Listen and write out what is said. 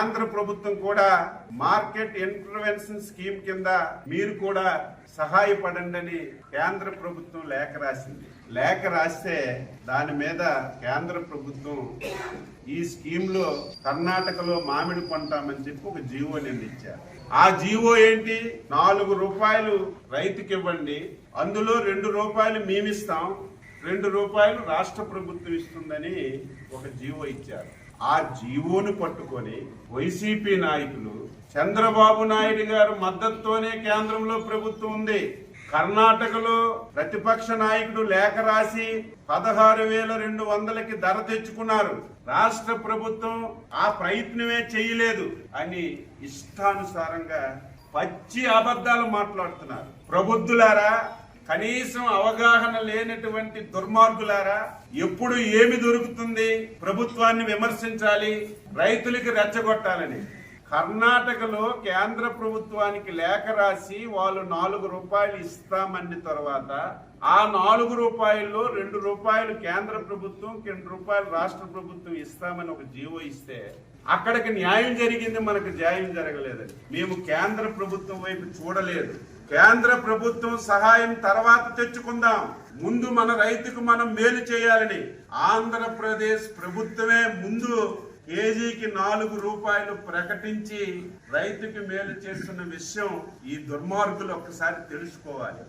కేంద్ర ప్రభుత్వం కూడా మార్కెట్ ఇంటర్వెన్షన్ స్కీమ్ కింద మీరు కూడా సహాయపడండి అని కేంద్ర ప్రభుత్వం లేఖ రాసింది. లేఖ రాస్తే దాని మీద కేంద్ర ప్రభుత్వం ఈ స్కీమ్ లో కర్ణాటకలో మామిడి కొంటామని చెప్పి ఒక జీవో ఇచ్చారు. ఆ జీవో ఏంటి? 4 రూపాయలు రైతుకి ఇవ్వండి, అందులో 2 రూపాయలు మేమిస్తాం, 2 రూపాయలు రాష్ట్ర ప్రభుత్వం ఇస్తుందని ఒక జీవో ఇచ్చారు. ఆ జీవోను పట్టుకొని వైసీపీ నాయకులు చంద్రబాబు నాయుడు గారు మద్దతుతోనే కేంద్రంలో ప్రభుత్వం ఉంది. కర్ణాటకలో ప్రతిపక్ష నాయకుడు లేఖ రాసి 16,200కి ధర తెచ్చుకున్నారు. రాష్ట్ర ప్రభుత్వం ఆ ప్రయత్నమే చేయలేదు అని ఇష్టానుసారంగా పచ్చి అబద్ధాలు మాట్లాడుతున్నారు. ప్రబుద్ధులారా, కనీసం అవగాహన లేనటువంటి దుర్మార్గులారా, ఎప్పుడు ఏమి దొరుకుతుంది ప్రభుత్వాన్ని విమర్శించాలి, రైతులకి రెచ్చగొట్టాలని. కర్ణాటకలో కేంద్ర ప్రభుత్వానికి లేఖ రాసి వాళ్ళు 4 రూపాయలు ఇస్తామన్న తర్వాత ఆ 4 రూపాయల్లో 2 రూపాయలు కేంద్ర ప్రభుత్వం, 2 రూపాయలు రాష్ట్ర ప్రభుత్వం ఇస్తామని ఒక జీవో ఇస్తే అక్కడికి న్యాయం జరిగింది, మనకు న్యాయం జరగలేదని. మేము కేంద్ర ప్రభుత్వం వైపు చూడలేదు. కేంద్ర ప్రభుత్వం సహాయం తర్వాత తెచ్చుకుందాం, ముందు మన రైతుకు మనం మేలు చేయాలని ఆంధ్రప్రదేశ్ ప్రభుత్వమే ముందు కేజీకి 4 రూపాయలు ప్రకటించి రైతుకి మేలు చేస్తున్న విషయం ఈ దుర్మార్గులు ఒక్కసారి తెలుసుకోవాలి.